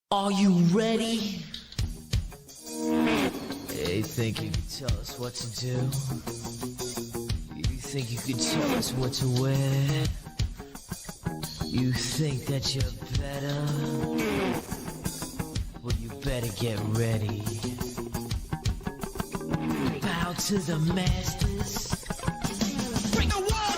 Are you ready? You think you can tell us what to do? You think you can tell us what to wear? You think that you're better? Well, you better get ready. Bow to the masters. Break the wall!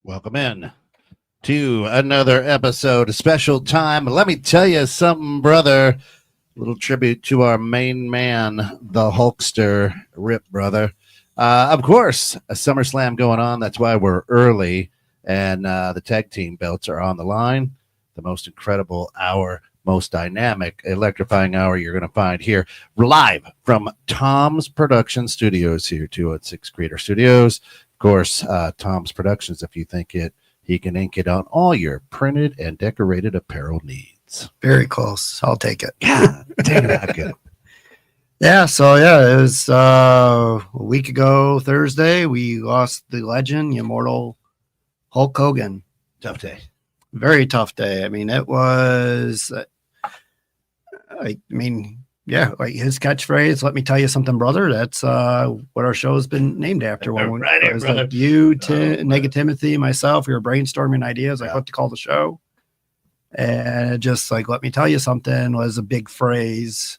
Welcome in to another episode, a special time. Let me tell you something, brother. A little tribute to our main man, the Hulkster, Rip, brother. Of course, a SummerSlam going on. That's why we're early. And the tag team belts are on the line. The most incredible hour, most dynamic, electrifying hour you're going to find here. Live from Tom's Production Studios here, 206 Creator Studios. Of course, Tom's Productions, if you think it, he can ink it on all your printed and decorated apparel needs. Very close. I'll take it. Yeah, take it out good. Yeah, so it was a week ago Thursday. We lost the legend, the immortal Hulk Hogan. Tough day. Very tough day. I mean, it was, like his catchphrase, "Let me tell you something, brother." That's what our show has been named after. When Right, brother. like you, Nega Timothy, myself, we were brainstorming ideas like what to call the show. And it just like, "Let me tell you something" was a big phrase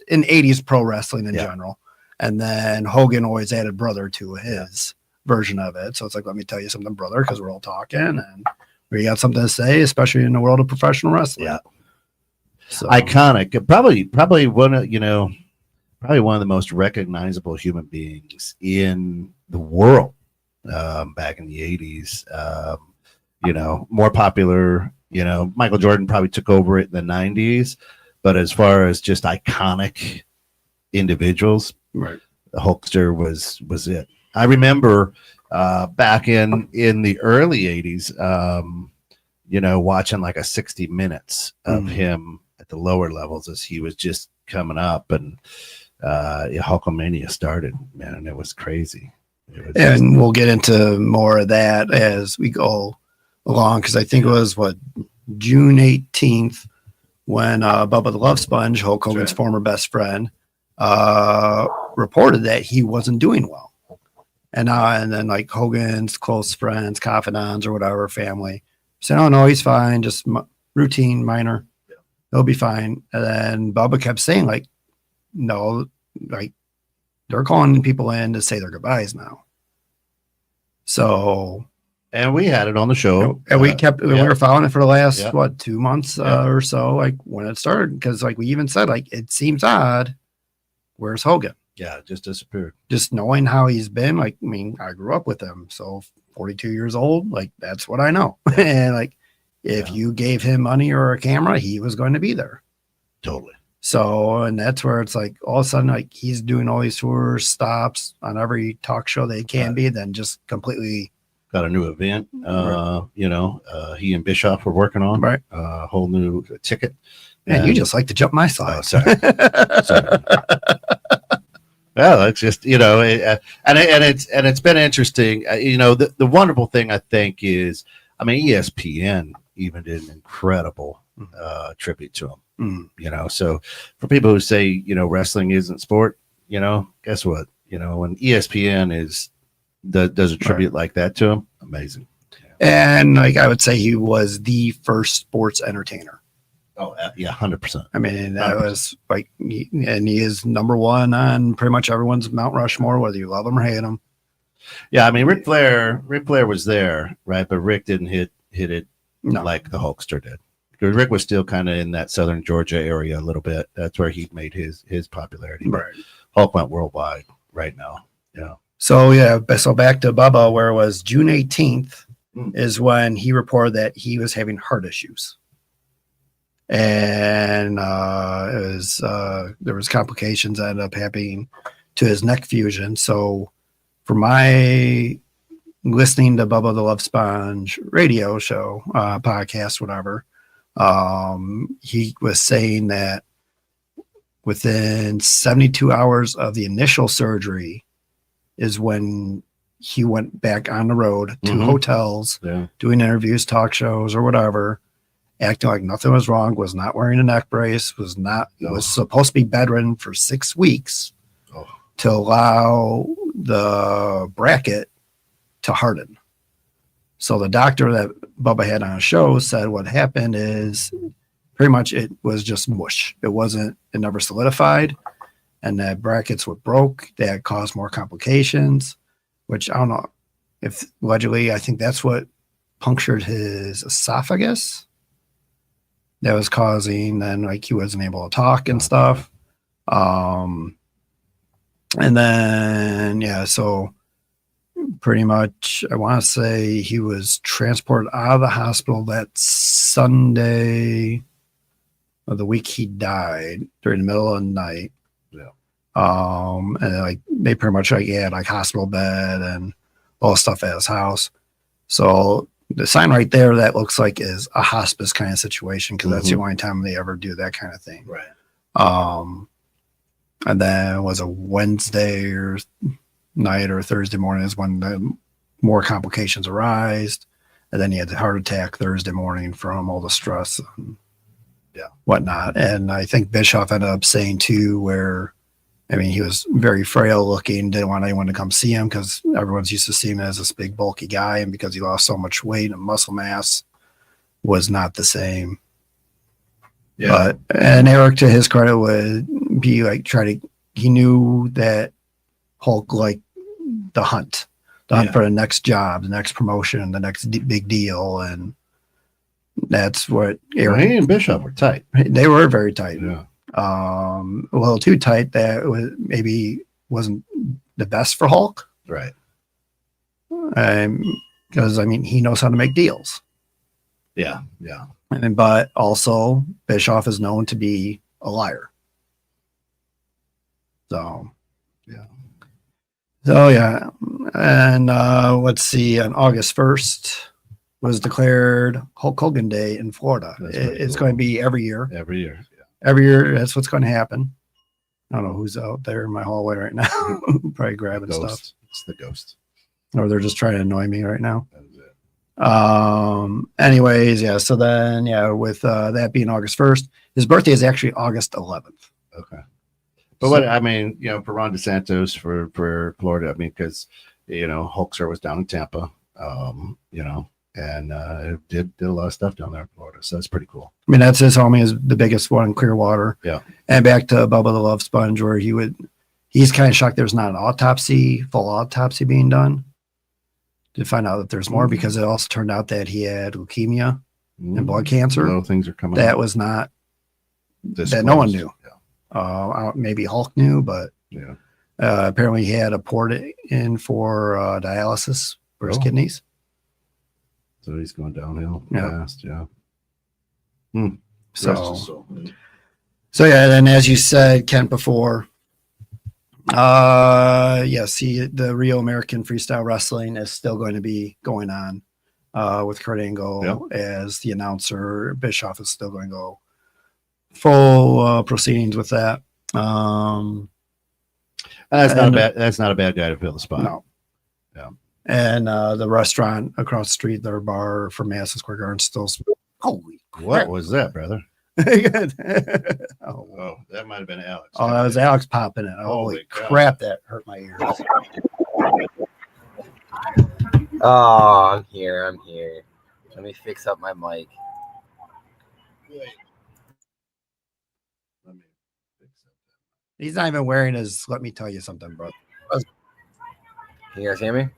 in 80s pro wrestling in general. And then Hogan always added brother to his version of it. So it's like, "Let me tell you something, brother," because we're all talking and we got something to say, especially in the world of professional wrestling. Yeah. So iconic. Probably one of probably one of the most recognizable human beings in the world back in the 80s. More popular. Michael Jordan probably took over it in the 90s, but as far as just iconic individuals, right. the Hulkster was it. I remember back in the early 80s, watching like a 60 minutes of him at the lower levels as he was just coming up, and Hulkamania started, man, and it was crazy. And we'll get into more of that as we go along, because I think it was June 18th when Bubba the Love Sponge, Hulk Hogan's former best friend, reported that he wasn't doing well. And then like Hogan's close friends, confidants or whatever, family said, "Oh no, he's fine, just routine, minor, he'll be fine." And then Bubba kept saying like, "No, like they're calling people in to say their goodbyes now." So, and we had it on the show, and we were following it for the last 2 months or so, like when it started, because like we even said, like, it seems odd. Where's Hogan? Yeah, it just disappeared. Just knowing how he's been, like, I mean, I grew up with him, so 42 years old, like that's what I know. And like, if you gave him money or a camera, he was going to be there. Totally. So, and that's where it's like all of a sudden, like he's doing all these tours, stops on every talk show that he can be, then just completely got a new event. He and Bischoff were working on a whole new ticket. Man, you just like to jump my side. Oh, sorry. Well, it's just it's been interesting. The wonderful thing I think is, I mean, ESPN even did an incredible tribute to him. So for people who say wrestling isn't sport, guess what? When ESPN does a tribute like that to him, amazing. And like I would say, he was the first sports entertainer. Oh yeah, 100%. I mean, that 100%. Was like, he is number one on pretty much everyone's Mount Rushmore, whether you love him or hate him. Yeah, I mean, Ric Flair was there, right? But Rick didn't hit it like the Hulkster did. Because Rick was still kind of in that southern Georgia area a little bit. That's where he made his popularity. Right. Hulk went worldwide right now. Yeah. So back to Bubba, where it was June 18th is when he reported that he was having heart issues. And there was complications that ended up happening to his neck fusion. So for my listening to Bubba the Love Sponge radio show, podcast, whatever, he was saying that within 72 hours of the initial surgery is when he went back on the road to hotels, doing interviews, talk shows, or whatever, acting like nothing was wrong, was not wearing a neck brace, was supposed to be bedridden for 6 weeks to allow the bracket to harden. So the doctor that Bubba had on a show said what happened is pretty much it was just mush. It never solidified, and that brackets were broke. That caused more complications, which I don't know if allegedly, I think that's what punctured his esophagus. That was causing then like he wasn't able to talk and stuff. And then, so pretty much I want to say he was transported out of the hospital that Sunday of the week he died during the middle of the night. Yeah. And like they pretty much had like hospital bed and all stuff at his house. So the sign right there that looks like is a hospice kind of situation, because that's the only time they ever do that kind of thing. Right. And then it was a Wednesday or night or Thursday morning is when the more complications arise. And then he had the heart attack Thursday morning from all the stress and whatnot. And I think Bischoff ended up saying too, where, I mean, he was very frail looking, didn't want anyone to come see him because everyone's used to seeing him as this big bulky guy. And because he lost so much weight and muscle mass was not the same. Yeah. And Eric, to his credit, would be like, he knew that Hulk liked the hunt for the next job, the next promotion, the next big deal. And That's what He and Bischoff were tight. they were very tight. Yeah. A little too tight that maybe wasn't the best for Hulk. Right. Because I mean he knows how to make deals. Yeah. But also Bischoff is known to be a liar. So yeah. And let's see, on August 1st was declared Hulk Hogan Day in Florida. It's going to be every year. Every year. Yeah. Every year, that's what's going to happen. I don't know who's out there in my hallway right now. Probably grabbing stuff. It's the ghost. Or they're just trying to annoy me right now. That was it. Anyways, yeah. So then, with that being August 1st, his birthday is actually August 11th. Okay. But what I mean, for Ron DeSantos for Florida, I mean, because Hulkster was down in Tampa, and did a lot of stuff down there in Florida, so that's pretty cool. I mean, that's his homie is the biggest one in Clearwater. Yeah. And back to Bubba the Love Sponge, where he's kind of shocked there's not an full autopsy being done to find out that there's more, because it also turned out that he had leukemia and blood cancer. No things are coming. That was not that no one knew. Maybe Hulk knew, but apparently he had to port it in for dialysis for his kidneys. So he's going downhill fast. Yeah. So yeah, and as you said, Kent, before, the Rio American Freestyle Wrestling is still going to be going on with Kurt Angle as the announcer. Bischoff is still going to go full proceedings with that. That's not a bad guy to fill the spot. No. Yeah. And the restaurant across the street, their bar from Madison Square Garden, still. Holy crap. What was that, brother? Oh, that might have been Alex. Oh, that was Alex popping it. Holy crap, that hurt my ears. Oh, I'm here. Let me fix up my mic. He's not even wearing his. Let me tell you something, bro. Can you guys hear me?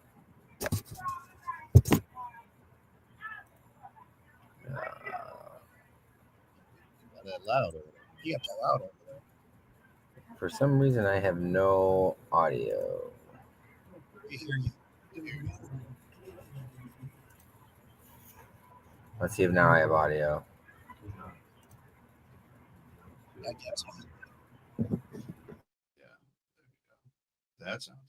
That loud over there. You got that loud over there. For some reason, I have no audio. We hear you. Let's see if now I have audio. I guess. That sounds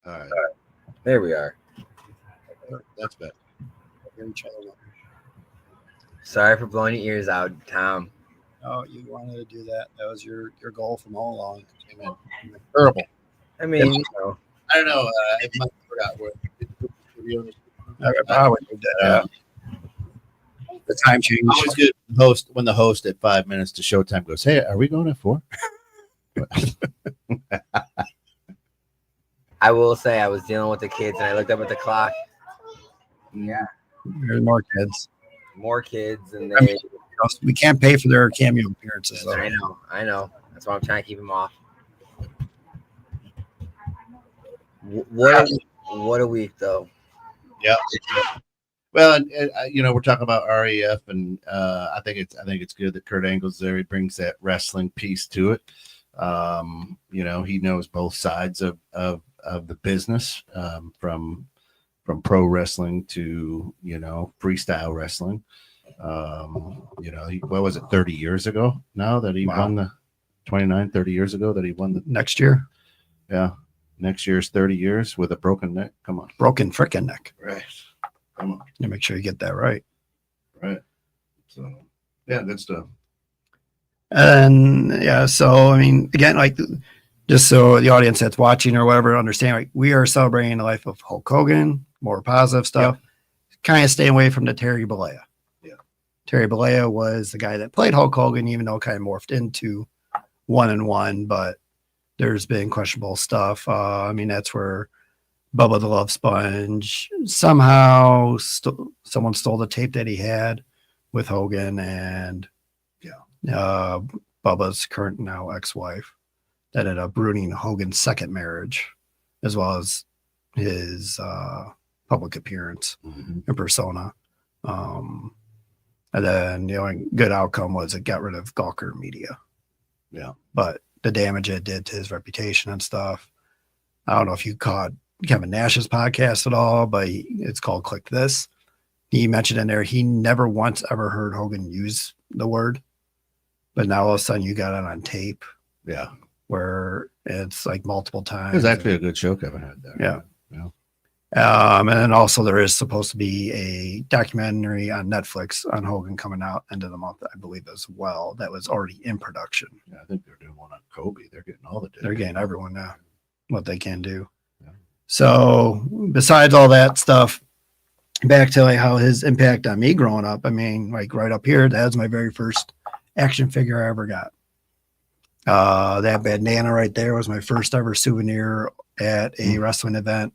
better. All right. There we are. That's better. Sorry for blowing your ears out, Tom. Oh, you wanted to do that. That was your goal from all along. Amen. Terrible. I mean, I don't know. I forgot what. I would do that. The time change. Always good when the host at 5 minutes to showtime goes, "Hey, are we going at 4?" I will say I was dealing with the kids and I looked up at the clock. Yeah, there's more kids. More kids, and we can't pay for their cameo appearances. Though. I know. That's why I'm trying to keep them off. What a week, though. Yeah. Well, and we're talking about REF, and I think it's good that Kurt Angle's there. He brings that wrestling piece to it. He knows both sides of the business, from pro wrestling to freestyle wrestling. What was it, 30 years ago now that he won the 30 years ago that he won the next year? Yeah, next year's 30 years with a broken neck. Come on, broken freaking neck. Right. Come on. You make sure you get that right. Right. So, yeah, good stuff. And yeah, so I mean, again, like, just so the audience that's watching or whatever understand, like, we are celebrating the life of Hulk Hogan, more positive stuff. Yep. Kind of stay away from the Terry Bollea. Yeah. Terry Bollea was the guy that played Hulk Hogan, even though it kind of morphed into 1-on-1, but there's been questionable stuff. I mean, that's where Bubba the Love Sponge somehow someone stole the tape that he had with Hogan and Bubba's current now ex-wife that ended up ruining Hogan's second marriage, as well as his public appearance and persona. And then the only good outcome was it got rid of Gawker Media. Yeah. But the damage it did to his reputation and stuff. I don't know if you caught Kevin Nash's podcast at all, but it's called Click This. He mentioned in there he never once ever heard Hogan use the word, but now all of a sudden you got it on tape. Yeah. Where it's like multiple times. It was actually a good show Kevin had there. Yeah. Yeah. And then also there is supposed to be a documentary on Netflix on Hogan coming out end of the month, I believe, as well. That was already in production. Yeah, I think they're doing one on Kobe. They're getting all the They're getting everyone now what they can do. Yeah. So besides all that stuff, back to like how his impact on me growing up. I mean, like right up here, that was my very first action figure I ever got. That bandana right there was my first ever souvenir at a wrestling event.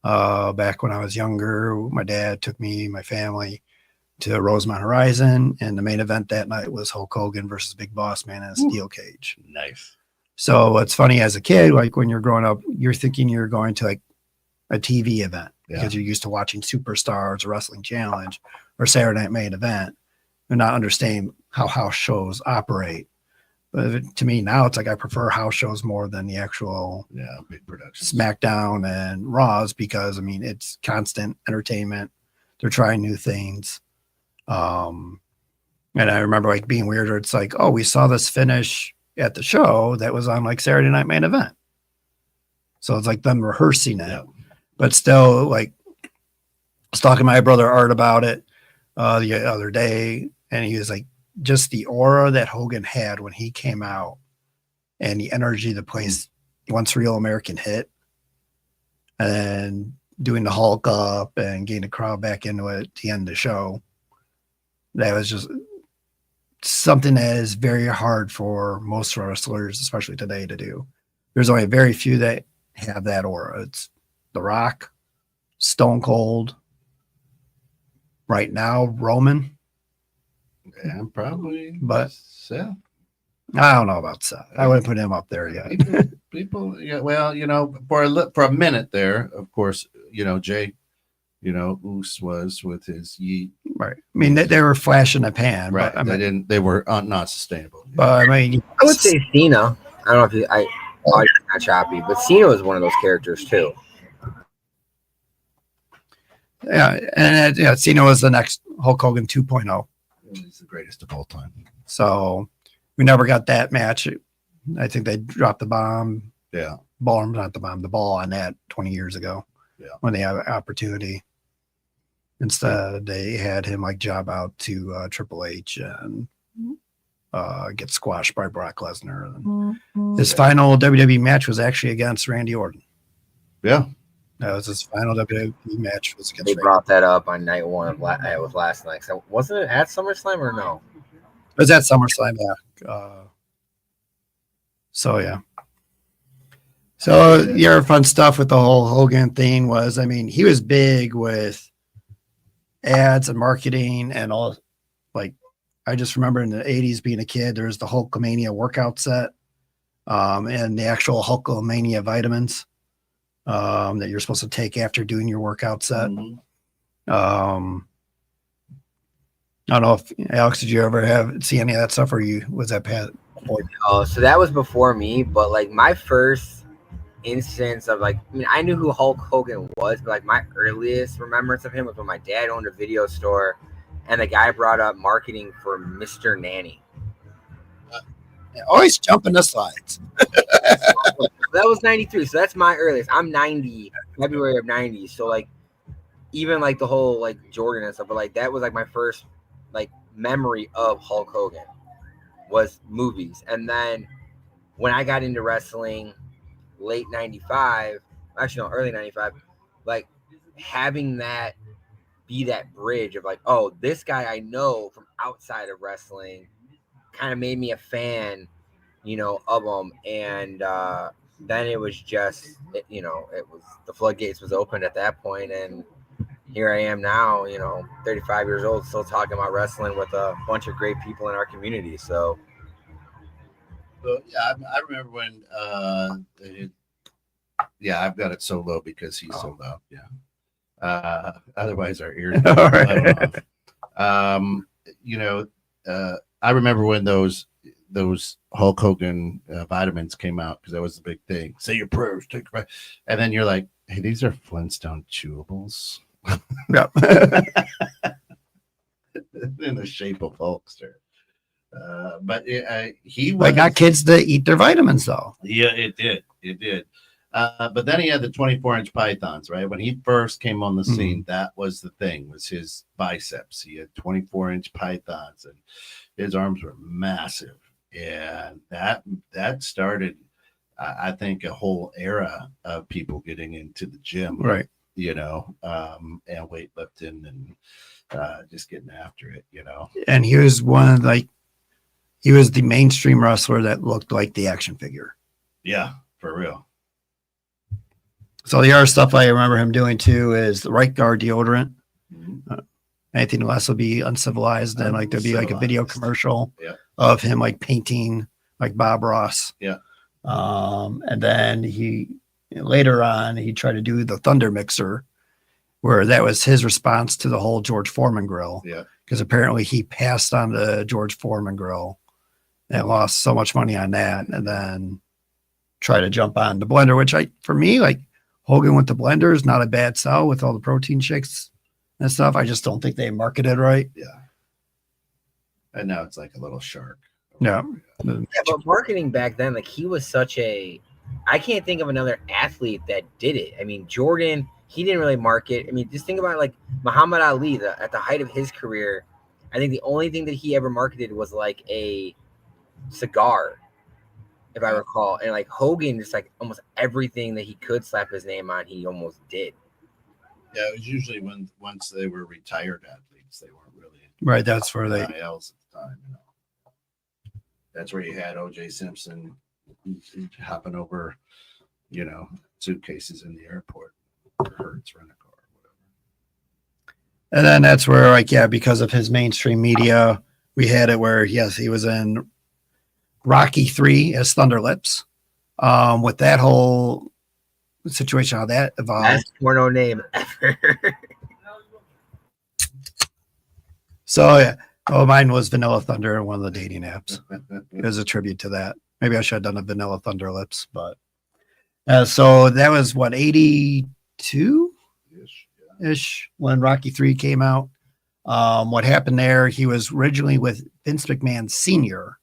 Back when I was younger, my dad took me, my family, to Rosemont Horizon, and the main event that night was Hulk Hogan versus Big Boss Man in a steel cage. Nice. So what's funny, as a kid, like when you're growing up, you're thinking you're going to like a TV event because you're used to watching Superstars or Wrestling Challenge or Saturday Night Main Event and not understanding how house shows operate. But to me now, it's like I prefer house shows more than the actual big production SmackDown and Raws because I mean it's constant entertainment. They're trying new things. And I remember like being weirder. It's like, oh, we saw this finish at the show that was on like Saturday Night Main Event. So it's like them rehearsing it, but still like I was talking to my brother Art about it the other day, and he was like, just the aura that Hogan had when he came out and the energy the place once Real American hit and then doing the Hulk up and getting the crowd back into it at the end of the show. That was just something that is very hard for most wrestlers, especially today, to do. There's only very few that have that aura. It's The Rock, Stone Cold, right now, Roman. Yeah, probably. But Seth. I don't know about Seth. I wouldn't put him up there yet. People well, for a minute there, of course, Jay, Oos was with his yeet. Right. I mean, they were flash in the pan. Right. But, I mean, they were not sustainable. But I mean, I would say Cena. I don't know if it's not choppy, but Cena was one of those characters too. Yeah, and Cena was the next Hulk Hogan 2.0. He's the greatest of all time. So we never got that match. I think they dropped the bomb. Yeah. The ball on that 20 years ago. Yeah. When they had an opportunity. Instead, they had him like job out to Triple H and get squashed by Brock Lesnar. And his final WWE match was actually against Randy Orton. Yeah. That was his final WWE match. Was against They Randy. brought that up on night one of last night. So wasn't it at SummerSlam or no? It was at SummerSlam, yeah. So, yeah. So, your fun stuff with the whole Hogan thing was, I mean, he was big with ads and marketing and all. Like, I just remember in the 80s being a kid, there was the Hulkamania workout set and the actual Hulkamania vitamins that you're supposed to take after doing your workout set. I don't know if Alex, did you ever see any of that stuff, or was that Pat? Oh, so that was before me, but like my first instance of I knew who Hulk Hogan was, but like my earliest remembrance of him was when my dad owned a video store, and the guy brought up marketing for Mr. Nanny. Always jumping the slides. That was 93, so that's my earliest. I'm 90, February of 90, so like even like the whole like Jordan and stuff, but like that was like my first like memory of Hulk Hogan was movies. And then when I got into wrestling late 95, actually no, early 95, like having that be that bridge of like, oh, this guy I know from outside of wrestling kind of made me a fan, of him. And then it was just, it was the floodgates was opened at that point, and here I am now, 35 years old, still talking about wrestling with a bunch of great people in our community. So yeah, I remember when Yeah, I've got it so low because he's so loud. Yeah. Otherwise, our ears All blown right. off. I remember when those Hulk Hogan vitamins came out because that was the big thing. Say your prayers, take your and then you're like, hey, these are Flintstone chewables Yeah. in the shape of Hulkster. But he was I got kids to eat their vitamins though. Yeah, it did. It did. But then he had the 24-inch pythons, right? When he first came on the scene, that was the thing, was his biceps. He had 24-inch pythons and his arms were massive. And that started, I think, a whole era of people getting into the gym. Right. And weightlifting and just getting after it, And he was he was the mainstream wrestler that looked like the action figure. Yeah, for real. So the other stuff I remember him doing too is the right guard deodorant. Mm-hmm. Anything less will be uncivilized. And there'd be like a video commercial of him like painting like Bob Ross. Yeah. And then later on he tried to do the Thunder Mixer, where that was his response to the whole George Foreman grill. Yeah. Because apparently he passed on the George Foreman grill and lost so much money on that, and then try to jump on the blender, which for me, like Hogan with the blender is not a bad sell with all the protein shakes and stuff. I just don't think they marketed right. Yeah. And now it's like a little shark. Yeah. Yeah, but marketing back then, like he was I can't think of another athlete that did it. I mean, Jordan, he didn't really market. I mean, just think about like Muhammad Ali at the height of his career. I think the only thing that he ever marketed was like a cigar, if I recall. And like Hogan, just like almost everything that he could slap his name on, he almost did. Yeah, it was usually once they were retired athletes, they weren't really right. That's where they else at the time. That's where you had O.J. Simpson hopping over, suitcases in the airport. Hertz rent a car, whatever. And then that's where, because of his mainstream media, we had it where, yes, he was in Rocky 3 as Thunder Lips. With that whole situation, how that evolved. Best porno name ever. So, yeah. Oh, mine was Vanilla Thunder in one of the dating apps. It was a tribute to that. Maybe I should have done a Vanilla Thunder Lips, but so that was 82 ish when Rocky 3 came out. What happened there? He was originally with Vince McMahon Sr.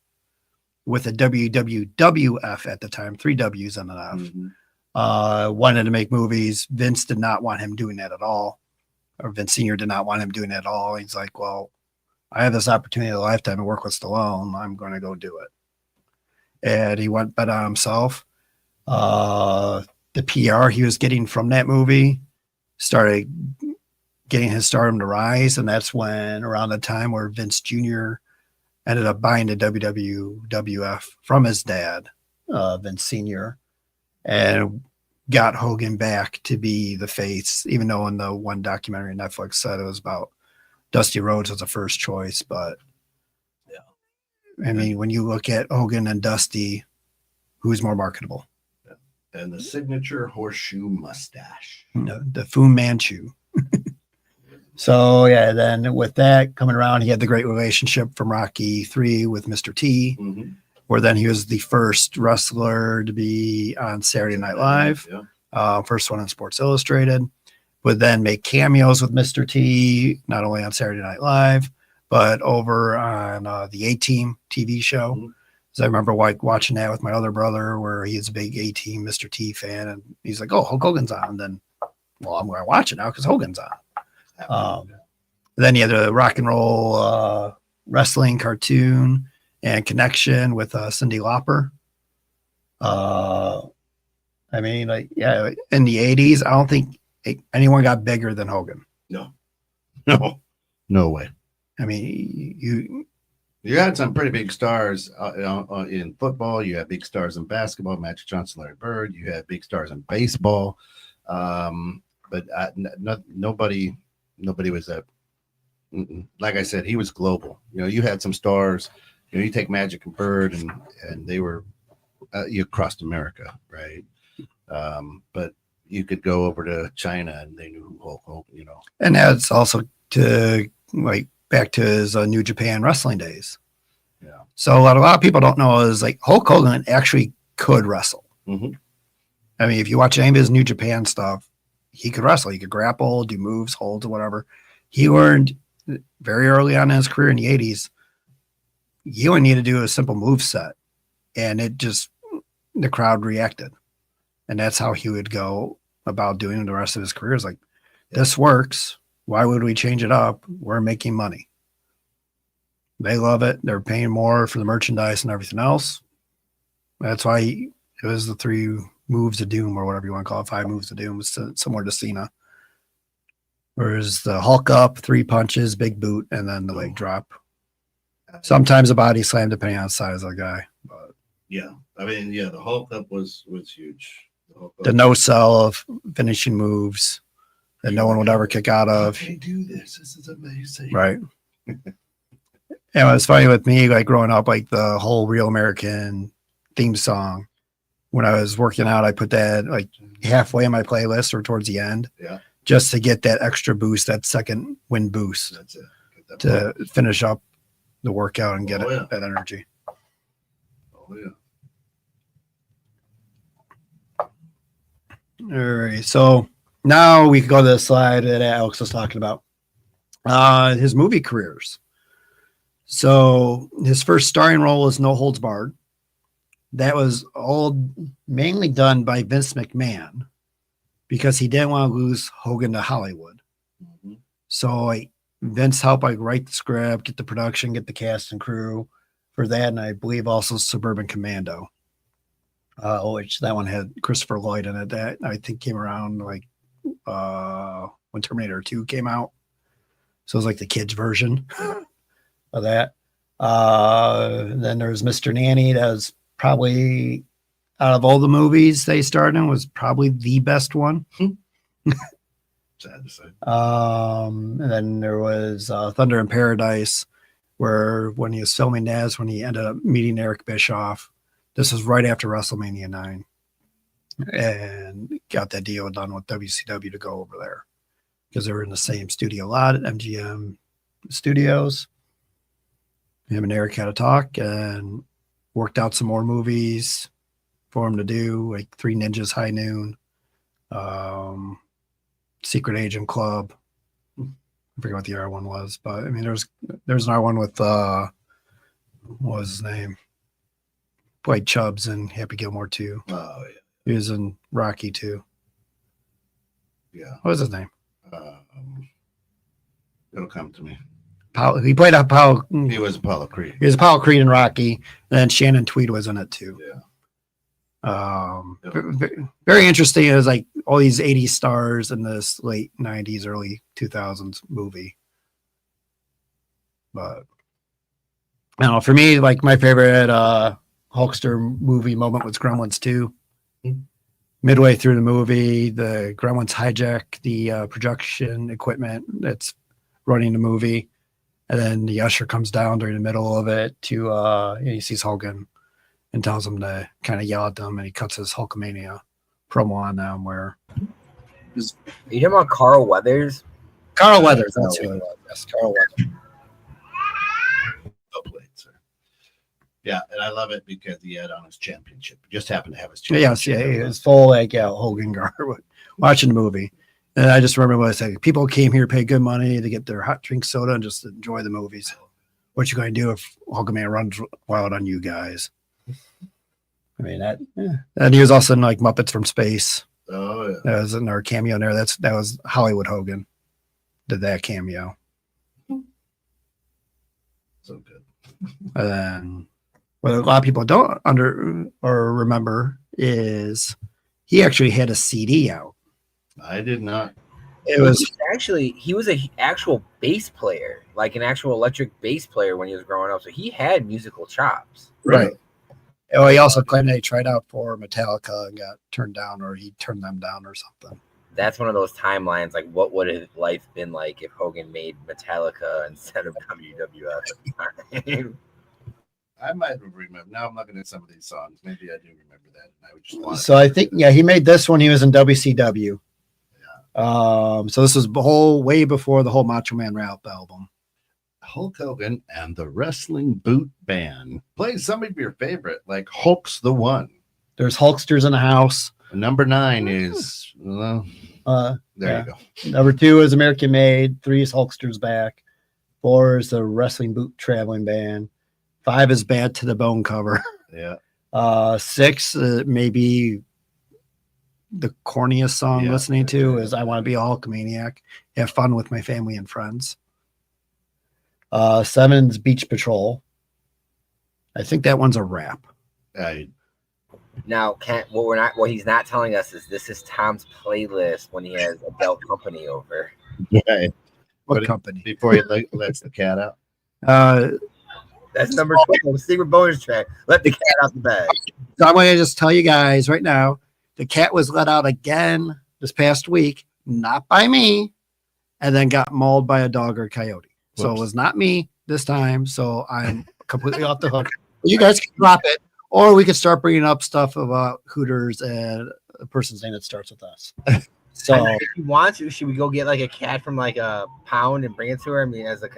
with a WWF at the time, 3 W's and an F. Mm-hmm. Wanted to make movies. Vince did not want him doing that at all, or Vince Sr. did not want him doing that at all. He's like, well, I have this opportunity of a lifetime to work with Stallone. I'm going to go do it. And he went bet on himself. The PR he was getting from that movie started getting his stardom to rise. And that's when, around the time where Vince Jr. ended up buying the WWF from his dad, Vince Sr., and got Hogan back to be the face, even though in the one documentary Netflix said it was about Dusty Rhodes was the first choice. But I mean, when you look at Hogan and Dusty, who's more marketable? And the signature horseshoe mustache. The Fu Manchu. So, yeah, then with that coming around, he had the great relationship from Rocky 3 with Mr. T, where then he was the first wrestler to be on Saturday Night Live, first one on Sports Illustrated, would then make cameos with Mr. T, not only on Saturday Night Live, but over on the A-Team TV show. So I remember watching that with my other brother, where he's a big A-Team Mr. T fan, and he's like, oh, Hulk Hogan's on. And then, well, I'm going to watch it now because Hogan's on. Then you had the rock and roll wrestling cartoon and connection with Cyndi Lauper. I mean, in the 80s, I don't think anyone got bigger than Hogan. No way. I mean, you had some pretty big stars in football. You had big stars in basketball, Magic Johnson, Larry Bird. You had big stars in baseball. But nobody was that. Like I said, he was global. You had some stars. You take Magic and Bird, and they were you crossed America, right? But you could go over to China and they knew who Hulk Hogan, you know. And that's also to like back to his New Japan wrestling days. Yeah. So what a lot of people don't know is like Hulk Hogan actually could wrestle. Mm-hmm. I mean, if you watch any of his New Japan stuff, he could wrestle. He could grapple, do moves, holds, or whatever. He learned very early on in his career in the 80s, you only need to do a simple move set. And it just, the crowd reacted. And that's how he would go about doing the rest of his career. Is like, this works. Why would we change it up? We're making money. They love it. They're paying more for the merchandise and everything else. That's why it was the 3 moves of doom or whatever you want to call it. 5 moves of doom was similar to Cena. Whereas the Hulk up, 3 punches, big boot, and then the leg drop. Sometimes a body slam depending on the size of the guy. But yeah, I mean, yeah, the Hulk up was huge. The no sell of finishing moves that no one would ever kick out of. They do this. This is amazing. Right. And it's funny with me, like growing up, like the whole Real American theme song. When I was working out, I put that like halfway in my playlist or towards the end. Yeah. Just to get that extra boost, that second wind boost. That's it. To finish up the workout and get yeah. that energy. Oh yeah. All right. So now we can go to the slide that Alex was talking about. His movie careers. So his first starring role was No Holds Barred. That was all mainly done by Vince McMahon because he didn't want to lose Hogan to Hollywood. Mm-hmm. So like Vince helped like write the script, get the production, get the cast and crew for that, and I believe also Suburban Commando, which that one had Christopher Lloyd in it. That I think came around like when Terminator 2 came out. So it was like the kids version of that. Then there's Mr. Nanny. That was probably out of all the movies they starred in was probably the best one. Sad to say. And then there was Thunder in Paradise, where when he was filming that, when he ended up meeting Eric Bischoff. This was right after WrestleMania 9, and got that deal done with WCW to go over there because they were in the same studio lot at MGM Studios. Him and Eric had a talk and worked out some more movies for him to do, like 3 Ninjas High Noon, Secret Agent Club. I forget what the other one was, but I mean, there's another one with what was his name? Played Chubbs in Happy Gilmore 2. Oh yeah. He was in Rocky 2. Yeah. What was his name? It'll come to me. He played Apollo. He was Apollo Creed. He was Apollo Creed in Rocky, and then Shannon Tweed was in it too. Yeah. Very interesting. It was like all these 80s stars in this late 90s, early 2000s movie. But I don't know. For me, like my favorite Hulkster movie moment was Gremlins 2. Mm-hmm. Midway through the movie, the Gremlins hijack the production equipment that's running the movie. And then the usher comes down during the middle of it he sees Hogan and tells him to kind of yell at them, and he cuts his Hulkamania promo on them where... Are you talking about Carl Weathers? Carl Weathers, that's who it was. Yes, Carl Weathers. Well played, sir. Yeah, and I love it because he had on his championship. He just happened to have his championship. Yes, yeah, he was full like Hogan guard watching the movie. And I just remember what I said. People came here, pay good money to get their hot drink soda and just enjoy the movies. What you going to do if Hulkamania runs wild on you guys? I mean, that. Yeah. And he was also in like Muppets from Space. Oh yeah, that was in our cameo in there. That was Hollywood Hogan did that cameo. So good. And then what a lot of people don't remember is he actually had a CD out. I did not. It was he was an actual bass player, like an actual electric bass player when he was growing up. So he had musical chops. Right. Oh, he also claimed that he tried out for Metallica and got turned down, or he turned them down or something. That's one of those timelines. Like, what would his life been like if Hogan made Metallica instead of WWF? I might have remembered. Now I'm looking at some of these songs. Maybe I do remember that. I would just want So I think, yeah, he made this when he was in WCW. So this was way before the whole Macho Man Rap album. Hulk Hogan and the Wrestling Boot Band. Play some of your favorite, like Hulk's the One. There's Hulksters in the house. Number 9 is there yeah. you go. Number 2 is American Made. 3 is Hulksters Back. 4 is the Wrestling Boot Traveling Band. 5 is Bad to the Bone cover. Yeah. 6 maybe the corniest song listening to is I Want to Be a Hulkamaniac. Have fun with my family and friends. 7 is Beach Patrol. I think that one's a rap. Now, what he's not telling us is this is Tom's playlist when he has adult company over. Right. What company? Before he lets the cat out. That's number 12, secret bonus track. Let the cat out the bag. So I'm going to just tell you guys right now, the cat was let out again this past week, not by me, and then got mauled by a dog or a coyote. Whoops. So it was not me this time. So I'm completely off the hook. You guys can drop it, or we could start bringing up stuff about Hooters and a person's name that starts with us. So if you want to, should we go get like a cat from like a pound and bring it to her? I mean, as a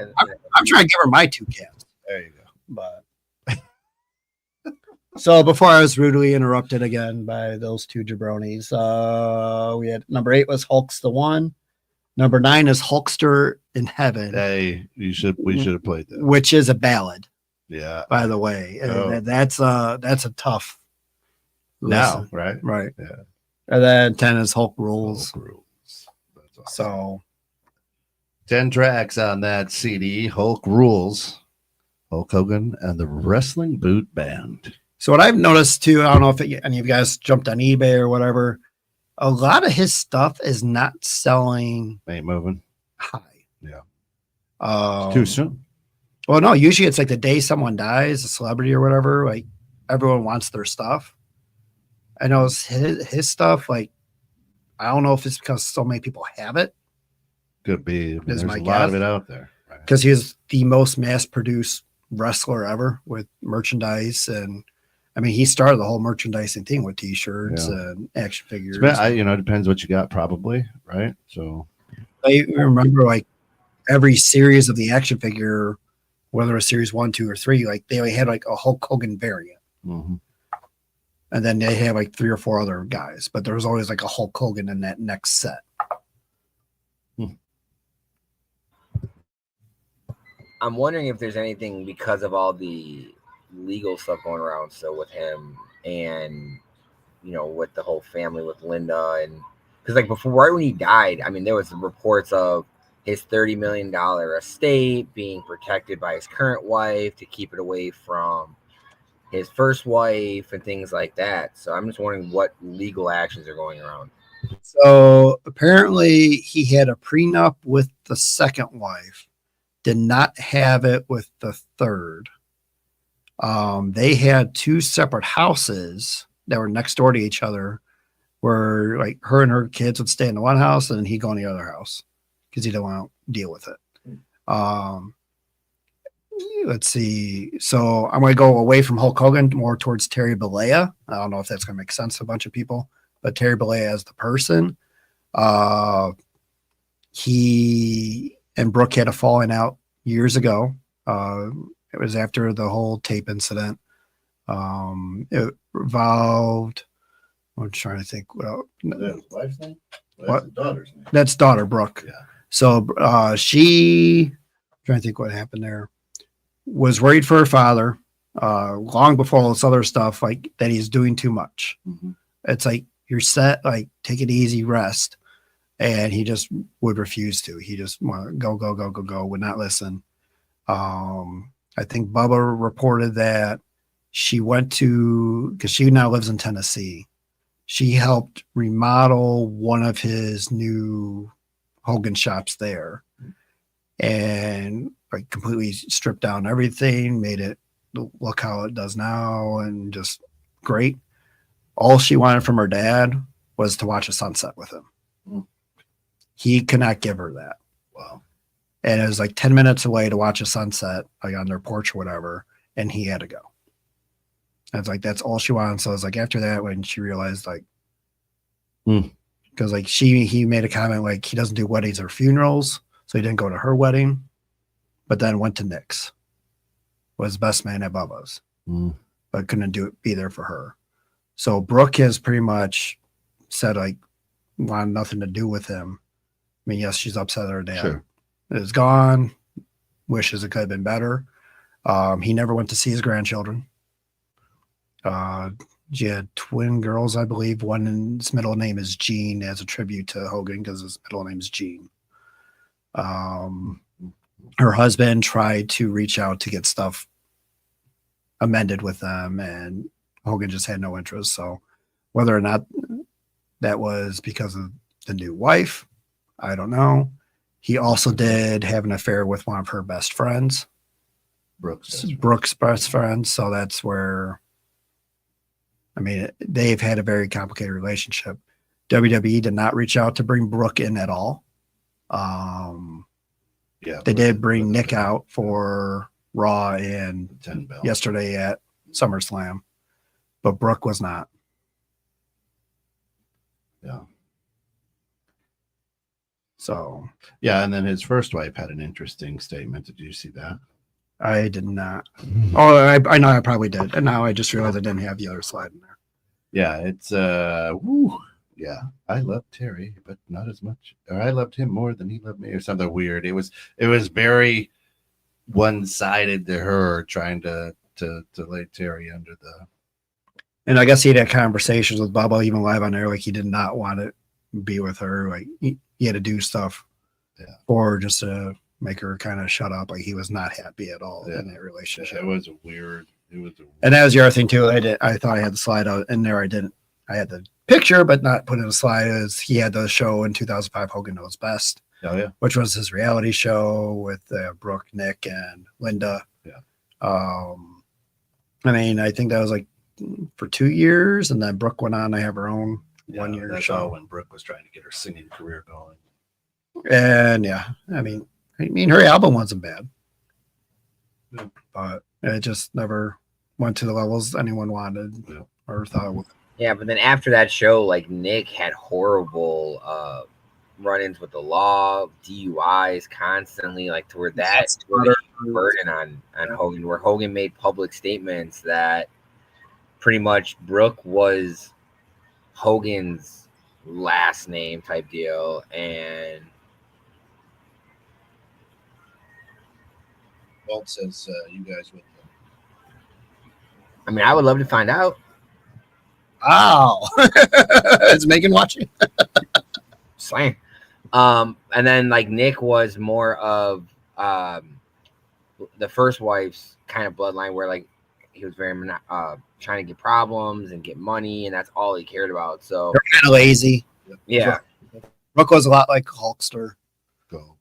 I'm trying to give her my 2 cats. There you go. But so before I was rudely interrupted again by those 2 jabronis, we had number 8 was Hulk's the One. Number 9 is Hulkster in Heaven. Hey, we should have played that. Which is a ballad. Yeah. By the way. Oh. That's a tough Now, listen. right? Right. Yeah. And then 10 is Hulk Rules. Hulk Rules. That's awesome. So 10 tracks on that CD, Hulk Rules, Hulk Hogan, and the Wrestling Boot Band. So what I've noticed too, I don't know if any of you guys jumped on eBay or whatever, a lot of his stuff is not selling Ain't moving. high. Yeah. Too soon. Well, no, usually it's like the day someone dies, a celebrity or whatever, like everyone wants their stuff. I know his stuff, like, I don't know if it's because so many people have it. Could be. There's my a lot of guess. it out there. Right. Because he's the most mass-produced wrestler ever with merchandise. And, I mean, he started the whole merchandising thing with T-shirts and action figures. It depends what you got, probably, right? So I remember, like, every series of the action figure, whether it was series 1, 2, or 3, like, they had, like, a Hulk Hogan variant. Mm-hmm. And then they have like 3 or 4 other guys, but there was always like a Hulk Hogan in that next set. I'm wondering if there's anything because of all the legal stuff going around. So with him and, with the whole family with Linda, and because like before, right when he died, I mean, there was reports of his $30 million estate being protected by his current wife to keep it away from his first wife and things like that. So I'm just wondering what legal actions are going around. So apparently he had a prenup with the second wife, did not have it with the third. They had 2 separate houses that were next door to each other, where like her and her kids would stay in the one house and then he'd go in the other house because he didn't want to deal with it. Let's see. So I'm going to go away from Hulk Hogan more towards Terry Bollea. I don't know if that's going to make sense to a bunch of people, but Terry Bollea as the person. He and Brooke had a falling out years ago. It was after the whole tape incident. It revolved. I'm trying to think. Well, wife's name? What? Daughter's name. That's daughter Brooke. Yeah. So I'm trying to think what happened there. Was worried for her father long before all this other stuff, like that he's doing too much. Mm-hmm. It's like, you're set, like take it easy, rest. And he just would refuse to. He just wanted to go, would not listen. I think Bubba reported that she went to, because she now lives in Tennessee, she helped remodel one of his new Hogan shops there. And like completely stripped down everything, made it look how it does now, and just great. All she wanted from her dad was to watch a sunset with him. Mm. He could not give her that. Wow. And it was like 10 minutes away to watch a sunset, like on their porch or whatever. and he had to go. I was like, that's all she wanted. So I was like, after that, when she realized, like, because like he made a comment like he doesn't do weddings or funerals, so he didn't go to her wedding, but then went to Nick's. Was best man at Bubba's, but couldn't be there for her. So Brooke has pretty much said like wanted nothing to do with him. I mean, yes, she's upset at her dad is gone. Wishes it could have been better. He never went to see his grandchildren. She had twin girls, I believe. One's middle name is Jean, as a tribute to Hogan because his middle name is Jean. Her husband tried to reach out to get stuff amended with them, and Hogan just had no interest. So whether or not that was because of the new wife, I don't know. He also did have an affair with one of her best friends, Brooke's best friend. So that's where, I mean, they've had a very complicated relationship. WWE did not reach out to bring Brooke in at all. They did bring Nick out for Raw and yesterday at SummerSlam, but Brooke was not. Yeah. So yeah, and then his first wife had an interesting statement. Did you see that? I did not. Oh, I know I probably did, and now I just realized I didn't have the other slide in there. Yeah, it's yeah. I loved Terry, but not as much. Or I loved him more than he loved me, or something weird. It was very one-sided to her, trying to lay Terry under the. And I guess he had conversations with Bubba even live on air, like he did not want to be with her. Like he had to do stuff for just to make her kind of shut up. Like he was not happy at all in that relationship. It was weird. And that was the other thing too. I thought I had the slide out in there. I didn't. I had the picture, but not put in a slide. As he had the show in 2005, Hogan Knows Best. Oh yeah, which was his reality show with Brooke, Nick, and Linda. Yeah. I mean, I think that was like for 2 years, and then Brooke went on to have her own 1 year that's show. all when Brooke was trying to get her singing career going. And yeah, I mean, her album wasn't bad, but it just never went to the levels anyone wanted or thought it would. Yeah, but then after that show, like Nick had horrible run-ins with the law, DUIs constantly, like to where that's really burden on Hogan, where Hogan made public statements that pretty much Brooke was Hogan's last name type deal. And Walt says you guys would. I mean, I would love to find out. Wow. Is Megan watching? Slam. And then like Nick was more of the first wife's kind of bloodline, where like he was very trying to get problems and get money, and that's all he cared about. So they're kind of lazy. Yeah. Brooke was a lot like Hulkster,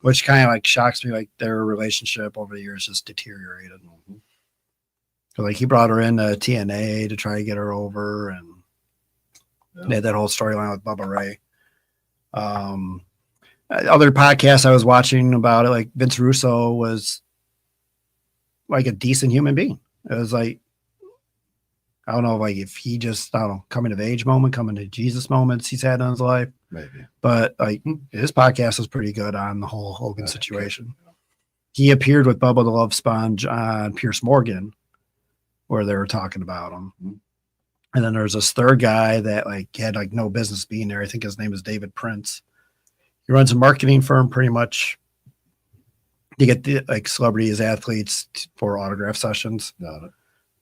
which kind of like shocks me. Like their relationship over the years just deteriorated. So like he brought her into TNA to try to get her over, and they had that whole storyline with Bubba Ray. Other podcasts I was watching about it, like Vince Russo was like a decent human being. It was like, I don't know, like if he just, I don't know, coming of age moment, coming to Jesus moments he's had in his life. Maybe. But like his podcast was pretty good on the whole Hogan situation. He appeared with Bubba the Love Sponge on Pierce Morgan, where they were talking about him. And then there's this third guy that like had like no business being there. I think his name is David Prince. He runs a marketing firm pretty much to get the like celebrities, athletes for autograph sessions.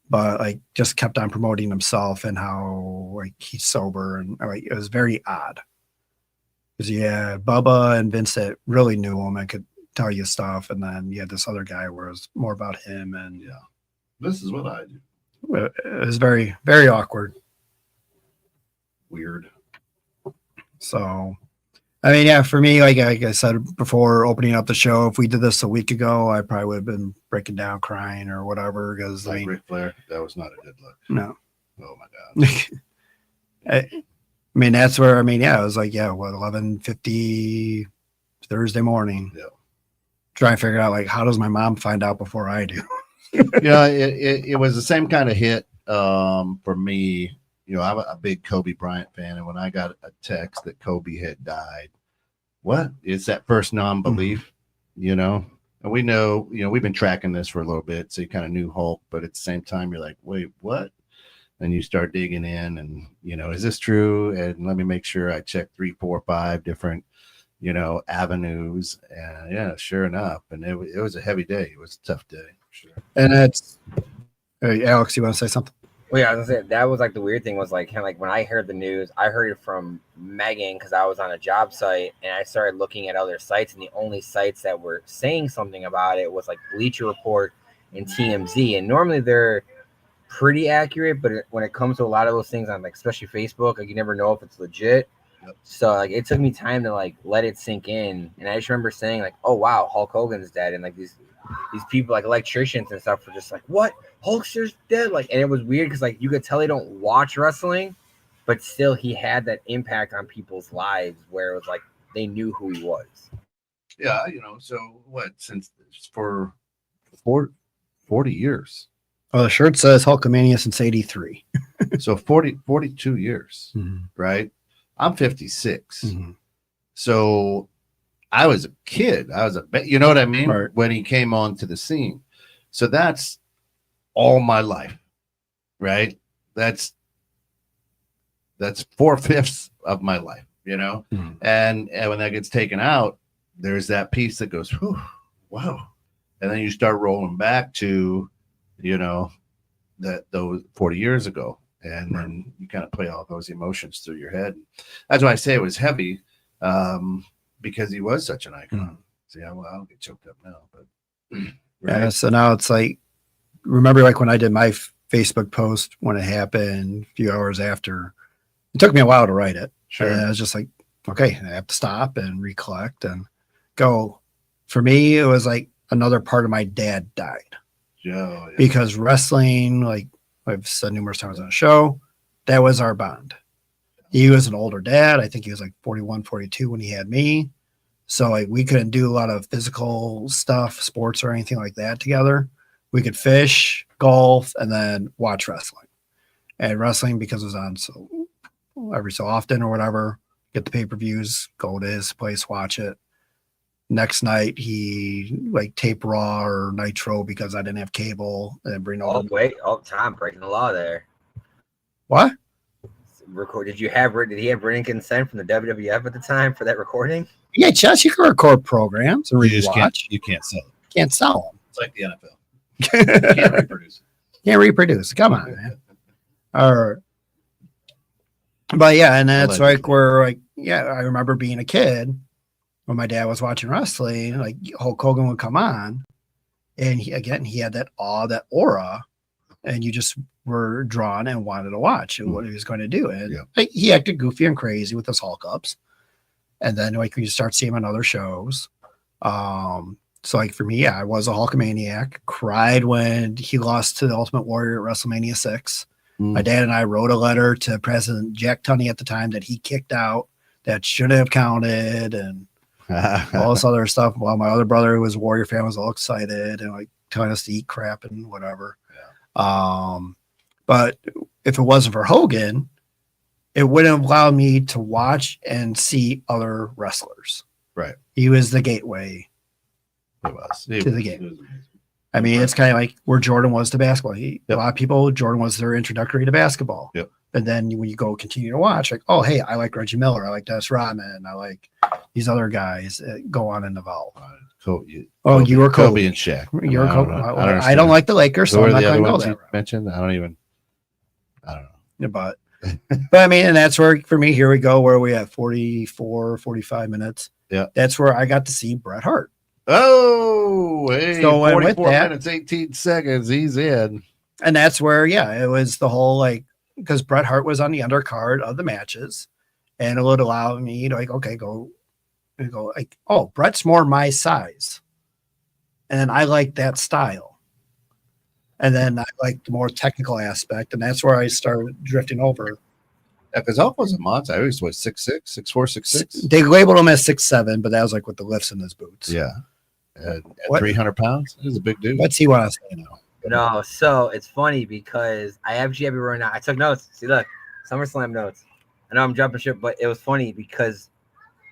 But like just kept on promoting himself and how like he's sober, and like it was very odd. Because Bubba and Vince that really knew him and could tell you stuff, and then you had this other guy where it was more about him, and this is what I do. It was very, very awkward. Weird. So, I mean, for me, like I said before opening up the show, if we did this a week ago, I probably would have been breaking down, crying or whatever. Because like Ric Flair, that was not a good look. No. Oh my God. I mean, that's where, it was like, 11:50 Thursday morning. Yeah. Trying to figure out, like, how does my mom find out before I do? It was the same kind of hit for me. I'm a big Kobe Bryant fan, and when I got a text that Kobe had died, what? It's that first non-belief, and we know, we've been tracking this for a little bit, so you kind of knew Hulk, but at the same time, you're like, wait, what? And you start digging in, and is this true? And let me make sure I check 3, 4, 5 different avenues, and yeah, sure enough, and it was a heavy day. It was a tough day, for sure. And it's Alex, you want to say something? Well, yeah, I was gonna say, that was like the weird thing was like kind of like when I heard the news, I heard it from Megan because I was on a job site and I started looking at other sites, and the only sites that were saying something about it was like Bleacher Report and TMZ, and normally they're pretty accurate, but when it comes to a lot of those things on like especially Facebook, like you never know if it's legit. So like it took me time to like let it sink in, and I just remember saying like, oh wow, Hulk Hogan's dead, and like these people like electricians and stuff were just like, what, Hulkster's dead? Like, and it was weird because like you could tell they don't watch wrestling, but still he had that impact on people's lives where it was like they knew who he was. Yeah, so what, since for 40 years. Oh, the shirt says Hulkamania since 83. So 42 years, right? I'm 56. So I was a kid. You know what I mean? Right. When he came onto the scene. So that's all my life, right? That's 4/5 of my life, And when that gets taken out, there's that piece that goes, whew, wow. And then you start rolling back to, that those 40 years ago. And then you kind of play all those emotions through your head. That's why I say it was heavy, because he was such an icon. So yeah, well, I'll get choked up now, but right. Yeah. So now it's like, remember, like when I did my Facebook post when it happened a few hours after, it took me a while to write it. Sure. And I was just like, okay, I have to stop and recollect and go. For me, it was like another part of my dad died. Yeah. Because wrestling, like I've said numerous times on the show, that was our bond. He was an older dad. I think he was like 41, 42 when he had me. So like we couldn't do a lot of physical stuff, sports or anything like that together. We could fish, golf, and then watch wrestling. And wrestling, because it was on so every so often or whatever, get the pay-per-views, go to his place, watch it. Next night, he like tape Raw or Nitro because I didn't have cable and bring over. Oh wait, Tom breaking the law there. What? Did he have written consent from the WWF at the time for that recording? Yeah, Chess, you can record programs and you just rewatch. You can't sell it. Can't sell them. It's like the NFL. You can't reproduce it. Can't reproduce. Come on, man. All right. But yeah, and that's like where like, yeah, I remember being a kid when my dad was watching wrestling, like Hulk Hogan would come on, and he had that awe, that aura, and you just were drawn and wanted to watch what he was going to do. And like, he acted goofy and crazy with his Hulk ups, and then like you start seeing him on other shows. So like for me, yeah, I was a Hulkamaniac. Cried when he lost to the Ultimate Warrior at WrestleMania 6. My dad and I wrote a letter to President Jack Tunney at the time that he kicked out, that shouldn't have counted, and all this other stuff. While my other brother, who was a Warrior fan, was all excited and like telling us to eat crap and whatever. Yeah. But if it wasn't for Hogan, it wouldn't allow me to watch and see other wrestlers. Right. He was the gateway to the game. I mean, it's kind of like where Jordan was to basketball. A lot of people, Jordan was their introductory to basketball. Yep. And then when you go continue to watch, like, oh, hey, I like Reggie Miller. I like Dennis Rodman. I like these other guys that go on and evolve. You were Kobe and Shaq. You were Kobe. I don't like the Lakers, so I'm not going to go there. Mentioned? I don't know. But I mean, and that's where, for me, here we go, where we have 44, 45 minutes. Yeah. That's where I got to see Bret Hart. Oh, hey, so 44 minutes, 18 seconds. He's in. And that's where, yeah, it was the whole, like, because Bret Hart was on the undercard of the matches, and it would allow me to, like, okay, go, like, oh, Bret's more my size. And then I like that style. And then I like the more technical aspect, and that's where I started drifting over. Yeah, because Hulk was a monster. I was 6'6", 6'4", 6'6". They labeled him as 6'7", but that was like with the lifts in his boots. Yeah. At 300 pounds? He was a big dude. What's he want to say now? No, so it's funny because I actually have you right now. I took notes. See, look, SummerSlam notes. I know I'm jumping ship, but it was funny because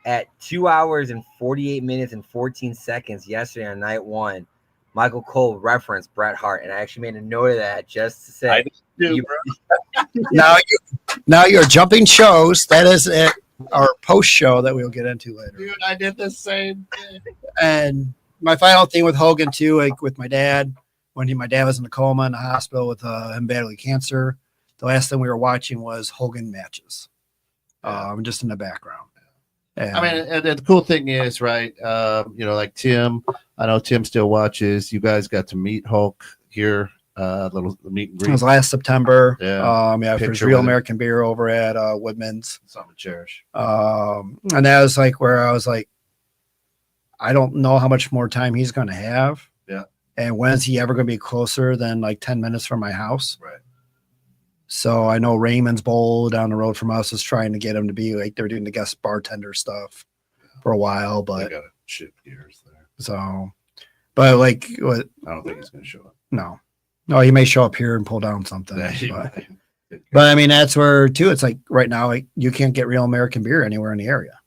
at 2 hours and 48 minutes and 14 seconds yesterday on night one, Michael Cole referenced Bret Hart, and I actually made a note of that just to say. Now you're jumping shows. That is it. Our post show that we'll get into later. Dude, I did the same thing. And my final thing with Hogan too, like with my dad, when my dad was in a coma in the hospital with him battling cancer, the last thing we were watching was Hogan matches, just in the background. And, I mean, and the cool thing is, right? Like Tim, I know Tim still watches. You guys got to meet Hulk here, little meet and greet. it was last September. Yeah. For his Picture Real with him. American Beer over at Woodman's. Something to cherish. And that was like where I was like, I don't know how much more time he's going to have. Yeah. And when is he ever going to be closer than like 10 minutes from my house? Right. So I know Raymond's Bowl down the road from us is trying to get him to be like they're doing the guest bartender stuff for a while, They but got to shift gears there. so, but like, what? I don't think he's going to show up. No, he may show up here and pull down something. Yeah, he but, might. but I mean, that's where too. It's like right now, like you can't get Real American Beer anywhere in the area.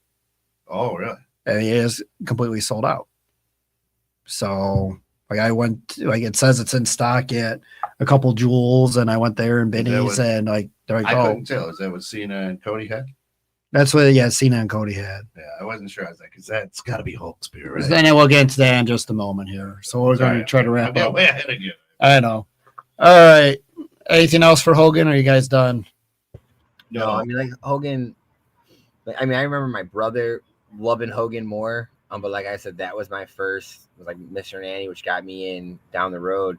Oh, really? And it is completely sold out. So like I went, like it says it's in stock at a couple Jewels, and I went there and Benny's, and like they're like, I oh, couldn't tell. Is that what Cena and Cody had? that's what Cena and Cody had. Yeah, I wasn't sure. I was like, because that's got to be Hulk's beer, right? Then we'll get into that in just a moment here. So we're going to try to wrap up. Way ahead of you. I know. All right. Anything else for Hogan? Or are you guys done? No, I mean, like Hogan. I mean, I remember my brother loving Hogan more. But like I said, that was my first. It was like Mr. Nanny, which got me in down the road.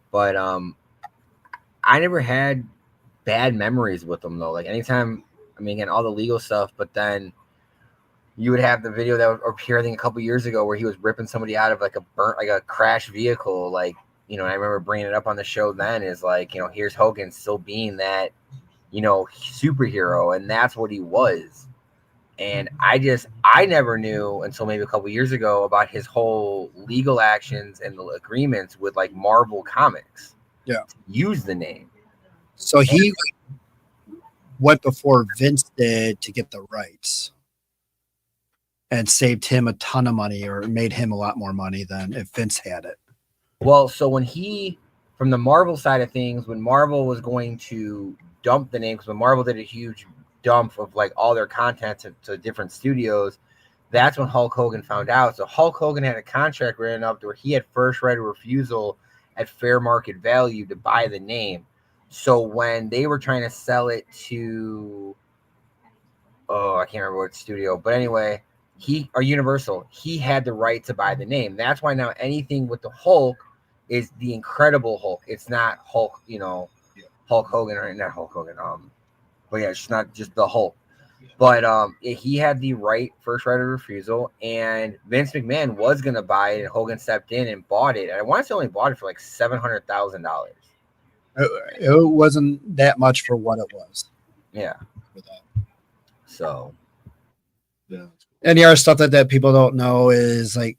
But I never had bad memories with him though. Like anytime, I mean, again, all the legal stuff. But then you would have the video that would appear, I think, a couple years ago, where he was ripping somebody out of like a crashed vehicle. Like, and I remember bringing it up on the show. Then is like, here's Hogan still being that, superhero, and that's what he was. And I never knew until maybe a couple years ago about his whole legal actions and the agreements with like Marvel Comics. Yeah. To use the name. So he went before Vince did to get the rights and saved him a ton of money, or made him a lot more money than if Vince had it. Well, so when from the Marvel side of things, when Marvel was going to dump the name, because when Marvel did a huge dump of like all their content to different studios, that's when Hulk Hogan found out. So Hulk Hogan had a contract written up where he had first right of refusal at fair market value to buy the name. So when they were trying to sell it to, I can't remember what studio, but anyway, Universal, he had the right to buy the name. That's why now anything with the Hulk is the Incredible Hulk. It's not Hulk, Hulk Hogan, or not Hulk Hogan. But yeah, it's not just the Hulk. But he had the first right of refusal, and Vince McMahon was gonna buy it, and Hogan stepped in and bought it. And I want to say only bought it for like $700,000. It wasn't that much for what it was. Yeah. So. Yeah. And the other stuff that people don't know is like,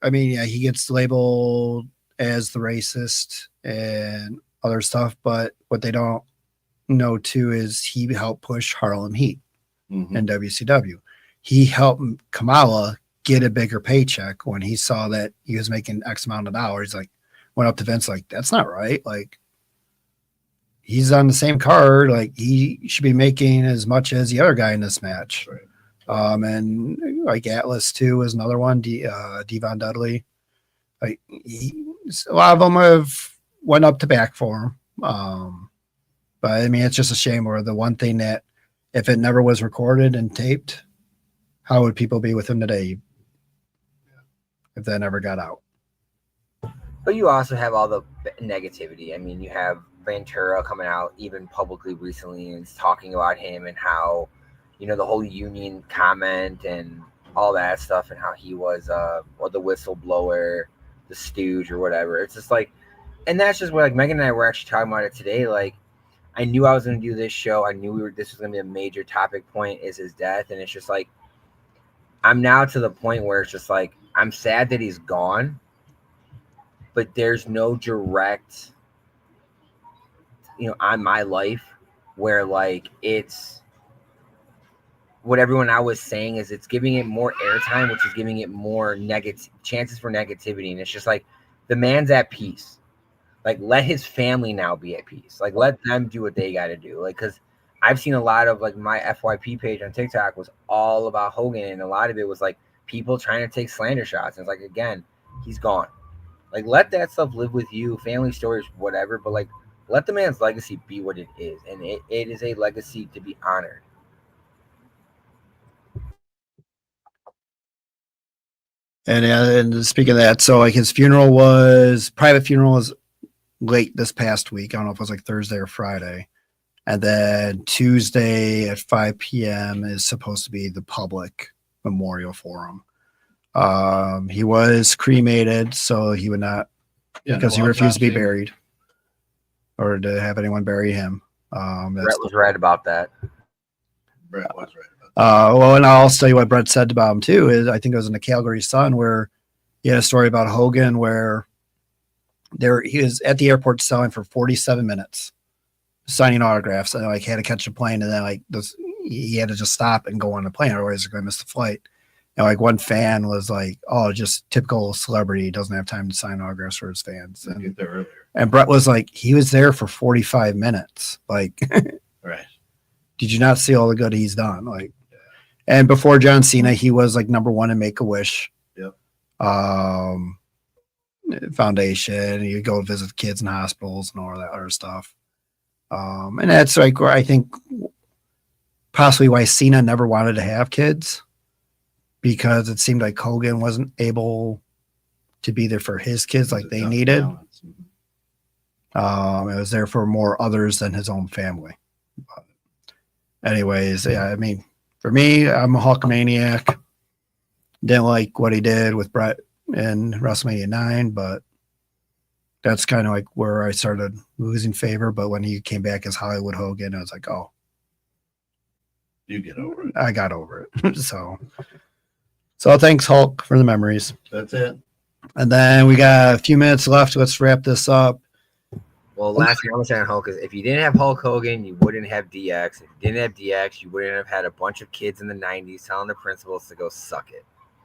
I mean, yeah, he gets labeled as the racist and other stuff, but what they don't know too is he helped push Harlem Heat in WCW. He helped Kamala get a bigger paycheck when he saw that he was making X amount of dollars. Like, went up to Vince like, that's not right. Like, he's on the same card. Like, he should be making as much as the other guy in this match. Right. And like Atlas too is another one. Devon Dudley. Like, a lot of them have went up to back for him. But I mean, it's just a shame. Or the one thing that if it never was recorded and taped, how would people be with him today if that never got out? But you also have all the negativity. I mean, you have Ventura coming out even publicly recently and talking about him and how, the whole union comment and all that stuff, and how he was or the whistleblower, the stooge or whatever. It's just like, and that's just where like Megan and I were actually talking about it today. Like, I knew I was going to do this show. I knew this was going to be a major topic point, is his death. And it's just like, I'm now to the point where it's just like, I'm sad that he's gone, but there's no direct on my life, where like it's what everyone I was saying is it's giving it more airtime, which is giving it more chances for negativity. And it's just like the man's at peace. Like, let his family now be at peace. Like, let them do what they got to do. Like, because I've seen a lot of, like, my FYP page on TikTok was all about Hogan, and a lot of it was, like, people trying to take slander shots. And it's like, again, he's gone. Like, let that stuff live with you, family stories, whatever. But, like, let the man's legacy be what it is. And it is a legacy to be honored. And speaking of that, so, like, his private funeral was late this past week. I don't know if it was like Thursday or Friday. And then Tuesday at 5 p.m. is supposed to be the public memorial for him. He was cremated, so he would not, because he refused to be buried or to have anyone bury him. Brett was right about that. Brett was right about that. Well, and I'll tell you what Brett said about him too. Is I think it was in the Calgary Sun where he had a story about Hogan where he was at the airport selling for 47 minutes, signing autographs, and like had to catch a plane, and then like he had to just stop and go on the plane, otherwise he's going to miss the flight. And like one fan was like, "Oh, just typical celebrity, doesn't have time to sign autographs for his fans." And Get there earlier. And Brett was like, he was there for 45 minutes. Like, right? Did you not see all the good he's done? Like, and before John Cena, he was like #1 in Make-A-Wish. Yep. Foundation. You go visit kids in hospitals and all that other stuff. And that's like where I think possibly why Cena never wanted to have kids, because it seemed like Hogan wasn't able to be there for his kids like they needed. It was there for more others than his own family. But anyways, yeah, I mean, for me, I'm a Hulkamaniac. Didn't like what he did with Brett in WrestleMania 9, but that's kind of like where I started losing favor. But when he came back as Hollywood Hogan, I was like, oh, you get over it. I got over it. So thanks, Hulk, for the memories. That's it. And then we got a few minutes left. Let's wrap this up. Well, last thing I'm saying on Hulk is if you didn't have Hulk Hogan, you wouldn't have DX. If you didn't have DX, you wouldn't have had a bunch of kids in the 90s telling their principals to go suck it.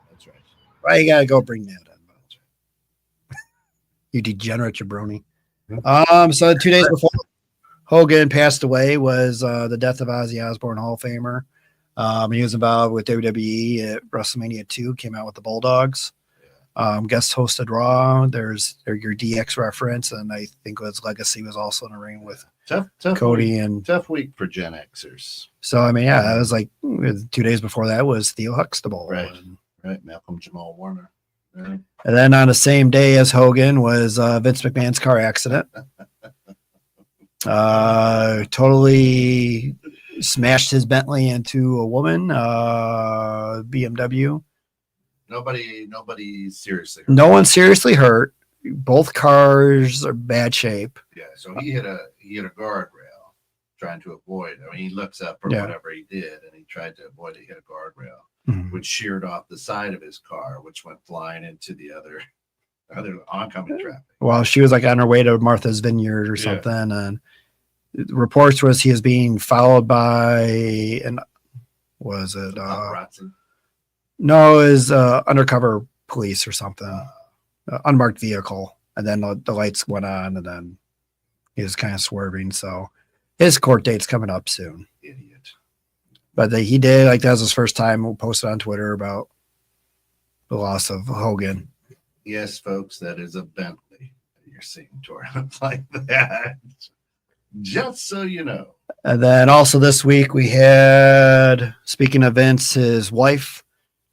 That's right. Why you gotta go bring that in? You degenerate jabroni. So 2 days before Hogan passed away was the death of Ozzy Osbourne, Hall of Famer. He was involved with WWE at WrestleMania 2, came out with the Bulldogs. Guest hosted Raw. There's your DX reference, and I think his legacy was also in the ring with tough Cody. Week, and tough week for Gen Xers. So I mean, yeah, it was like 2 days before that was Theo Huxtable. Right. Right, Malcolm Jamal Warner. Right. And then on the same day as Hogan was Vince McMahon's car accident. Totally smashed his Bentley into a woman, BMW. Nobody seriously hurt. No one seriously hurt. Both cars are bad shape. Yeah, so he hit a guardrail trying to avoid. I mean, he looks up or whatever he did, and he tried to avoid it. He hit a guardrail, which sheared off the side of his car, which went flying into the other oncoming traffic. Well, she was like on her way to Martha's Vineyard or something, and reports was he was being followed by Paparazzi? No, it was undercover police or something, unmarked vehicle, and then the lights went on, and then he was kind of swerving. So his court date's coming up soon. Idiot. But he did, like, that was his first time posted on Twitter about the loss of Hogan. Yes, folks, that is a Bentley. You're seeing tournaments like that. Just so you know. And then also this week we had, speaking of Vince, his wife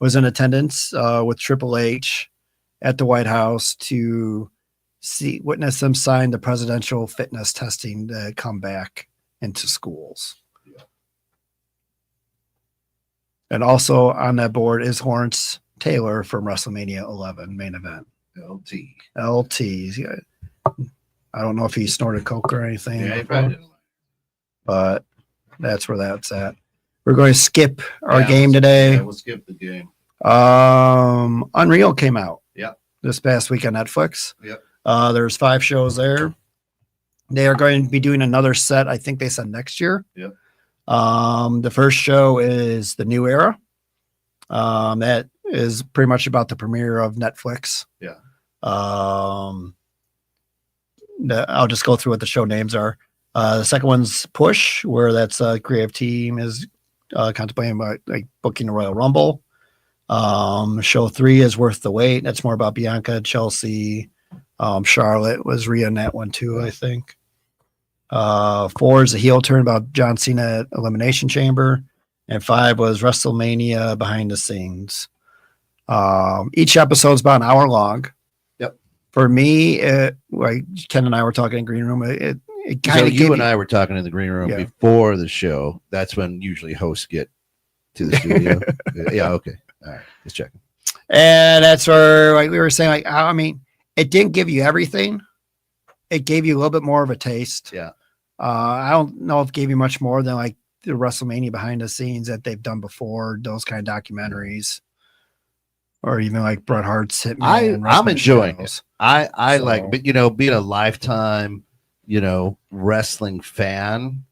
was in attendance with Triple H at the White House to witness them sign the presidential fitness testing to come back into schools. Yeah. And also on that board is Lawrence Taylor from WrestleMania 11 main event. LT. Yeah. I don't know if he snorted coke or anything. Yeah, he probably didn't. But that's where that's at. We're going to skip our game today. Yeah, we'll skip the game. Unreal came out. Yeah. This past week on Netflix. Yep. There's 5 shows there. They are going to be doing another set. I think they said next year. Yep. The first show is The New Era. That is pretty much about the premiere of Netflix. Yeah. I'll just go through what the show names are. The second one's Push, where that's a creative team is contemplating about like booking a Royal Rumble. Show 3 is Worth the Wait. That's more about Bianca, Chelsea. Charlotte was Rhea in that one too, I think. 4 is a heel turn about John Cena at Elimination Chamber. And 5 was WrestleMania behind the scenes. Each episode's about an hour long. Yep. For me, like Ken and I were talking in green room, it kind So of you and I were talking in the green room before the show. That's when usually hosts get to the studio. Yeah, okay. All right. Just checking. And that's where, like we were saying, like, I mean, it didn't give you everything. It gave you a little bit more of a taste. Yeah. I don't know if it gave you much more than like the WrestleMania behind the scenes that they've done before, those kind of documentaries, or even like Bret Hart's Hitman. I'm enjoying shows. it. I like, but being a lifetime, wrestling fan,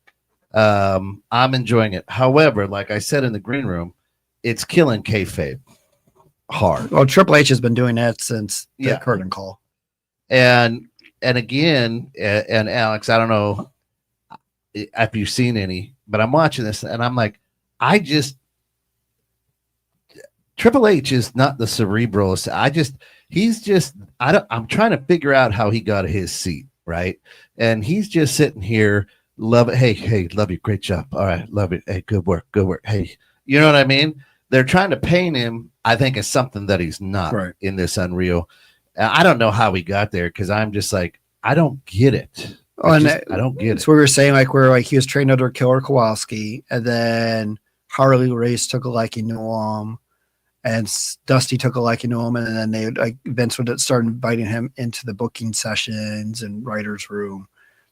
I'm enjoying it. However, like I said in the green room, it's killing kayfabe hard. Well, Triple H has been doing that since the curtain call. And again, and Alex, I don't know if you've seen any, but I'm watching this and I'm like, Triple H is not the cerebral. I'm trying to figure out how he got his seat, right? And he's just sitting here, love it. Hey, love you. Great job. All right. Love it. Hey, good work. Hey, you know what I mean? They're trying to paint him, I think, as something that he's not in this Unreal. I don't know how he got there because I'm just like, I don't get it. I don't get it. So we were saying where he was trained under Killer Kowalski, and then Harley Race took a liking to him, and Dusty took a liking to him, and then Vince would start inviting him into the booking sessions and writers' room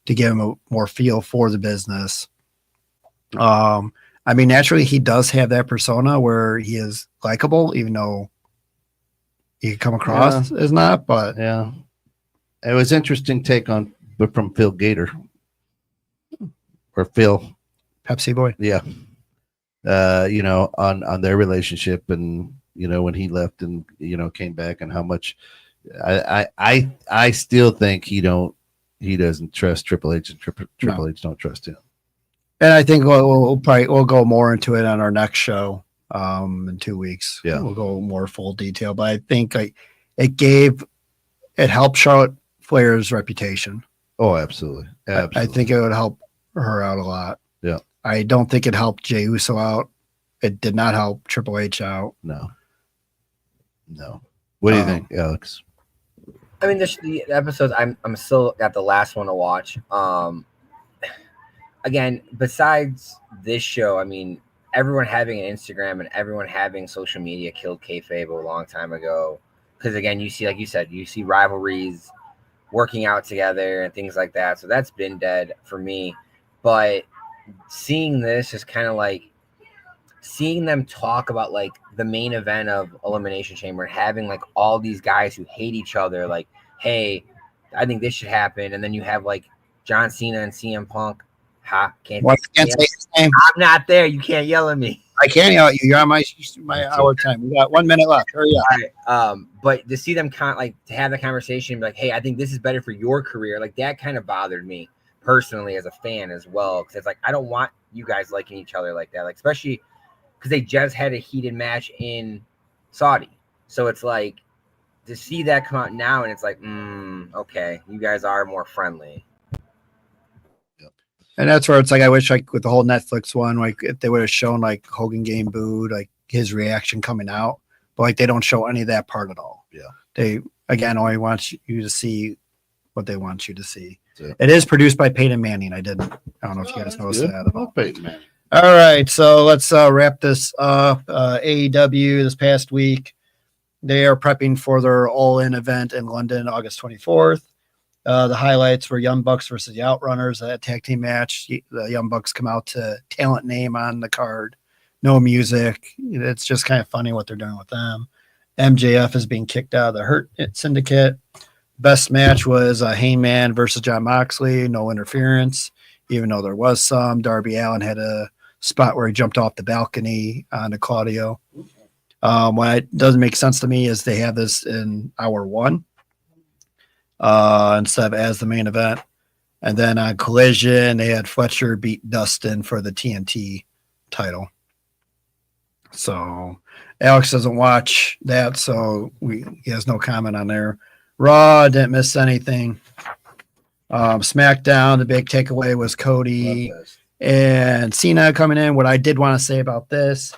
to give him a more feel for the business. I mean, naturally, he does have that persona where he is likable, even though he can come across as not. But yeah, it was interesting take from Phil Gator or Phil Pepsi Boy. Yeah, on their relationship and when he left and came back and how much I still think he doesn't trust Triple H and Triple H don't trust him. And I think we'll go more into it on our next show in 2 weeks. Yeah, we'll go more full detail. But I think it helped Charlotte Flair's reputation. Oh, absolutely. I think it would help her out a lot. Yeah. I don't think it helped Jey Uso out. It did not help Triple H out. No. What do you think, Alex? I mean, the episodes. I'm still got the last one to watch. Again, besides this show, I mean, everyone having an Instagram and everyone having social media killed kayfabe a long time ago. Because again, you see, like you said, you see rivalries, working out together and things like that. So that's been dead for me. But seeing this is kind of like seeing them talk about like the main event of Elimination Chamber, having like all these guys who hate each other. Like, hey, I think this should happen. And then you have like John Cena and CM Punk. Can't say his name. I'm not there. You can't yell at me. I can't yell at you. You're on my hour time. We got 1 minute left. Hurry up. All right. But to see them to have the conversation, like, hey, I think this is better for your career. Like that kind of bothered me personally as a fan as well. Because it's like I don't want you guys liking each other like that. Like especially because they just had a heated match in Saudi. So it's like to see that come out now, and it's like, okay, you guys are more friendly. And that's where it's like I wish with the whole Netflix one, like if they would have shown like Hogan getting booed, like his reaction coming out, but like they don't show any of that part at all. Yeah. They again only want you to see what they want you to see. Yeah. It is produced by Peyton Manning. I don't know if you guys noticed that at all. Peyton Manning. All right, so let's wrap this up. AEW this past week, they are prepping for their all-in event in London, August 24th. The highlights were Young Bucks versus the Outrunners, that tag team match. The Young Bucks come out to talent name on the card. No music. It's just kind of funny what they're doing with them. MJF is being kicked out of the Hurt Syndicate. Best match was Hangman versus John Moxley. No interference, even though there was some. Darby Allin had a spot where he jumped off the balcony onto Claudio. What doesn't make sense to me is they have this in hour 1 instead of as the main event. And then on Collision, they had Fletcher beat Dustin for the TNT title. So Alex doesn't watch that, so he has no comment on there. Raw didn't miss anything. SmackDown, the big takeaway was Cody and Cena coming in. What I did want to say about this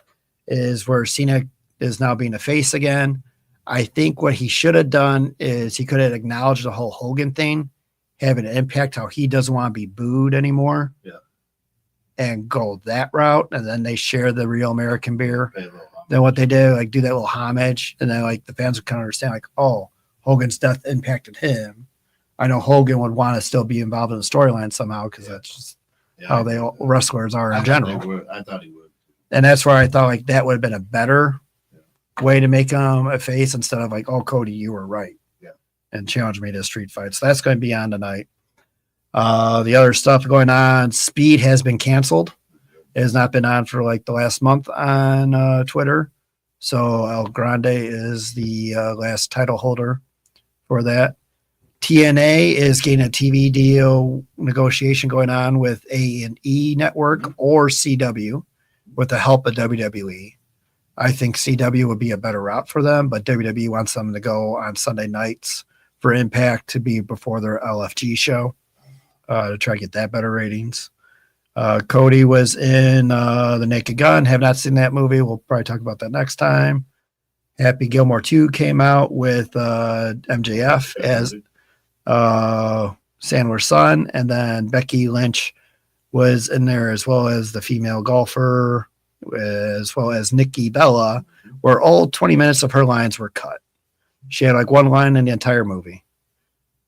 is where Cena is now being a face again. I think what he should have done is he could have acknowledged the whole Hogan thing, have an impact how he doesn't want to be booed anymore. Yeah. And go that route. And then they share the real American beer. Then what they did, like do that little homage. And then like the fans would kind of understand like, oh, Hogan's death impacted him. I know Hogan would want to still be involved in the storyline somehow because that's just how they all wrestlers are in general. I thought he would. And that's where I thought like that would have been a better way to make him a face instead of like, oh, Cody, you were right. Yeah. And challenge me to a street fight. So that's going to be on tonight. The other stuff going on, Speed has been canceled. It has not been on for like the last month on Twitter. So El Grande is the last title holder for that. TNA is getting a TV deal negotiation going on with A&E Network or CW with the help of WWE. I think CW would be a better route for them, but WWE wants them to go on Sunday nights for Impact to be before their LFG show to try to get that better ratings. Cody was in The Naked Gun. Have not seen that movie. We'll probably talk about that next time. Happy Gilmore 2 came out with MJF as Sandler's son, and then Becky Lynch was in there as well as the female golfer, as well as Nikki Bella, where all 20 minutes of her lines were cut. She had like one line in the entire movie,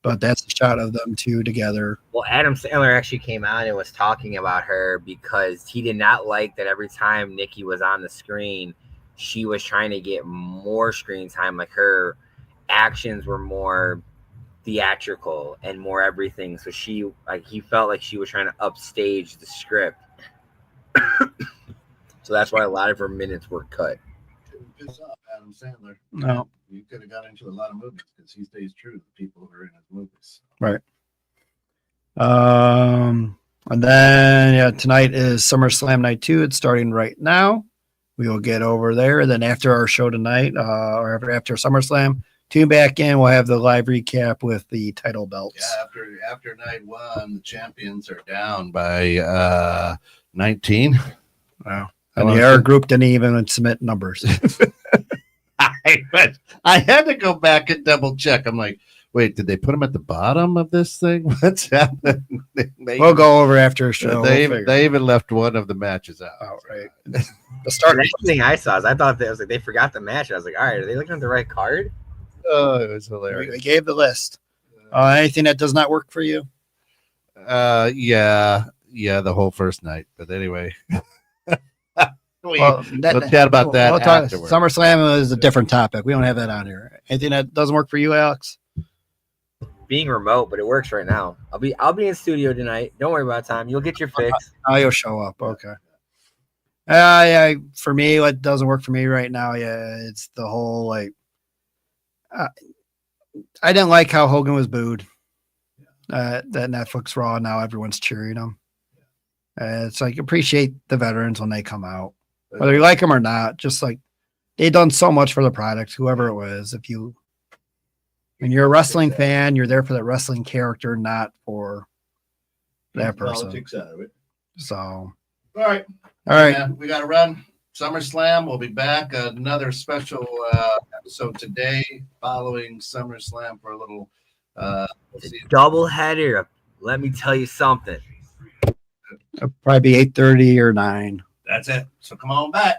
but that's a shot of them two together. Well, Adam Sandler actually came out and was talking about her because he did not like that every time Nikki was on the screen, she was trying to get more screen time. Like her actions were more theatrical and more everything. So he felt like she was trying to upstage the script. So that's why a lot of her minutes were cut. Piss off Adam Sandler. No. You could have got into a lot of movies because he stays true to the people who are in his movies. Right. And then tonight is SummerSlam Night 2. It's starting right now. We will get over there. And then after our show tonight, or after SummerSlam, tune back in. We'll have the live recap with the title belts. Yeah, after night 1, the champions are down by 19. Wow. And the air group didn't even submit numbers. I had to go back and double check. I'm like, wait, did they put them at the bottom of this thing? What's happened? We'll go over after a show. They even left one of the matches out. Oh, right. The start thing I saw is I thought that was like they forgot the match. I was like, all right, are they looking at the right card? Oh, it was hilarious. We gave the list. Anything that does not work for you? Yeah, the whole first night. But anyway. We'll chat about that afterwards. SummerSlam is a different topic. We don't have that on here. Anything that doesn't work for you, Alex? Being remote, but it works right now. I'll be in studio tonight. Don't worry about time. You'll get your fix. You'll show up. Okay. Yeah. For me, what doesn't work for me right now, it's the whole like. I didn't like how Hogan was booed. That Netflix Raw, now everyone's cheering him. It's like appreciate the veterans when they come out. Whether you like them or not, just like they've done so much for the product, whoever it was. When you're a wrestling fan, you're there for the wrestling character, not for that person. Politics out of it. So, all right. Yeah, we got to run. SummerSlam. We'll be back. Another special episode today following SummerSlam for a little double header. Let me tell you something. It'll probably be 8:30 or 9. That's it. So come on back.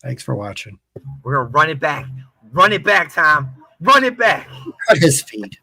Thanks for watching. We're gonna run it back. Run it back, Tom. Run it back. Cut his feet.